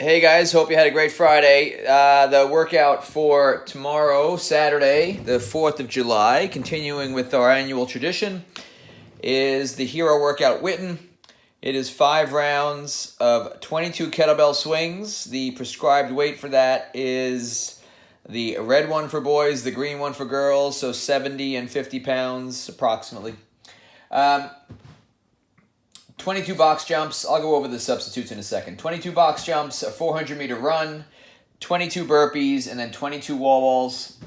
Hey guys, hope you had a great Friday. The workout for tomorrow, Saturday, the 4th of July, continuing with our annual tradition, is the Hero Workout Witten. It is 5 rounds of 22 kettlebell swings. The prescribed weight for that is the red one for boys, the green one for girls, so 70 and 50 pounds approximately. 22 box jumps. I'll go over the substitutes in a second. 22 box jumps, a 400-meter run, 22 burpees, and then 22 wall balls.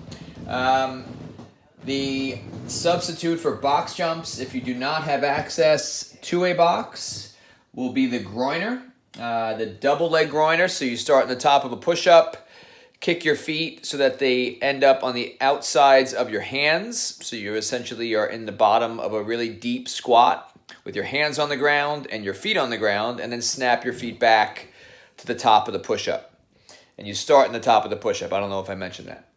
The substitute for box jumps, if you do not have access to a box, will be the groiner, the double leg groiner. So you start at the top of a push-up, kick your feet so that they end up on the outsides of your hands. So you essentially are in the bottom of a really deep squat with your hands on the ground and your feet on the ground, and then snap your feet back to the top of the push-up. And you start in the top of the push-up. I don't know if I mentioned that.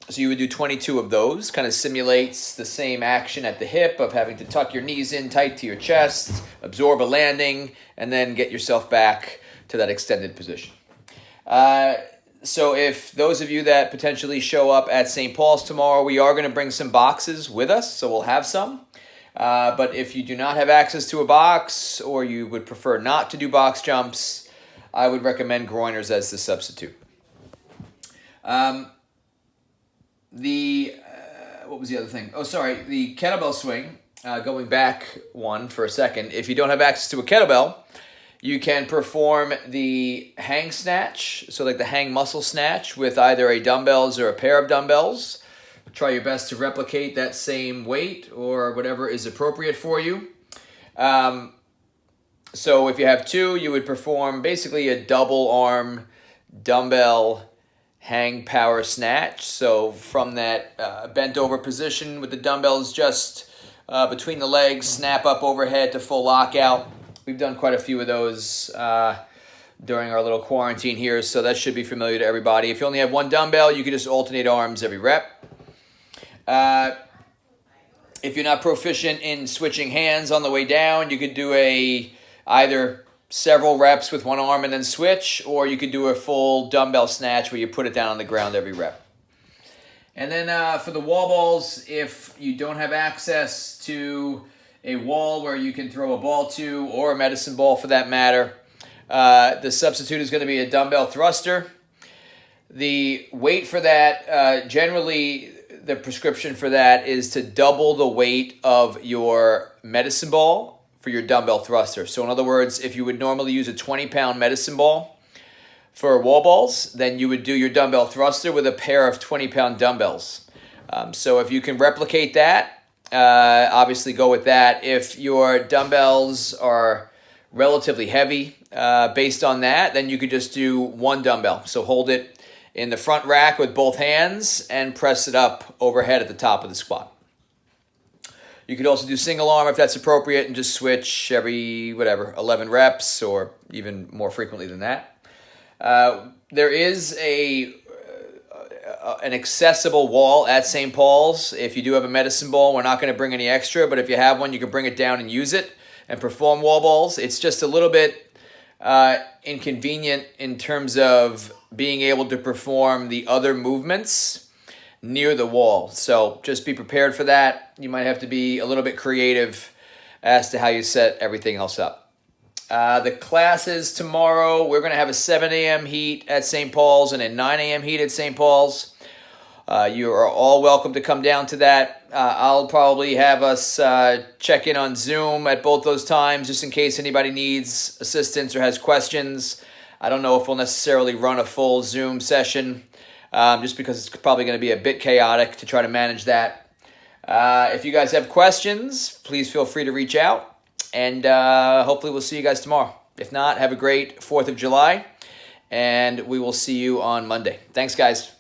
So you would do 22 of those. Kind of simulates the same action at the hip of having to tuck your knees in tight to your chest, absorb a landing, and then get yourself back to that extended position. So if those of you that potentially show up at St. Paul's tomorrow, we are going to bring some boxes with us, so we'll have some. But if you do not have access to a box, or you would prefer not to do box jumps, I would recommend groiners as the substitute. What was the other thing? Oh, sorry, the kettlebell swing, going back one for a second. If you don't have access to a kettlebell, you can perform the hang snatch, so like the hang muscle snatch with either a dumbbells or a pair of dumbbells. Try your best to replicate that same weight or whatever is appropriate for you. So if you have two, you would perform basically a double arm dumbbell hang power snatch. So from that bent over position with the dumbbells just between the legs, snap up overhead to full lockout. We've done quite a few of those during our little quarantine here, so that should be familiar to everybody. If you only have one dumbbell, you can just alternate arms every rep. If you're not proficient in switching hands on the way down, you could do either several reps with one arm and then switch, or you could do a full dumbbell snatch where you put it down on the ground every rep. And then for the wall balls, if you don't have access to a wall where you can throw a ball to, or a medicine ball for that matter, the substitute is going to be a dumbbell thruster. The weight for that, generally the prescription for that is to double the weight of your medicine ball for your dumbbell thruster. So in other words, if you would normally use a 20-pound medicine ball for wall balls, then you would do your dumbbell thruster with a pair of 20-pound dumbbells. So if you can replicate that, obviously go with that. If your dumbbells are relatively heavy, based on that, then you could just do one dumbbell. So hold it in the front rack with both hands and press it up overhead at the top of the squat. You could also do single arm if that's appropriate and just switch every, 11 reps or even more frequently than that. There is an accessible wall at St. Paul's. If you do have a medicine ball, we're not going to bring any extra, but if you have one, you can bring it down and use it and perform wall balls. It's just a little bit inconvenient in terms of being able to perform the other movements near the wall. So just be prepared for that. You might have to be a little bit creative as to how you set everything else up. The classes tomorrow, we're going to have a 7 a.m. heat at St. Paul's and a 9 a.m. heat at St. Paul's. You are all welcome to come down to that. I'll probably have us check in on Zoom at both those times just in case anybody needs assistance or has questions. I don't know if we'll necessarily run a full Zoom session just because it's probably going to be a bit chaotic to try to manage that. If you guys have questions, please feel free to reach out, and hopefully we'll see you guys tomorrow. If not, have a great 4th of July, and we will see you on Monday. Thanks, guys.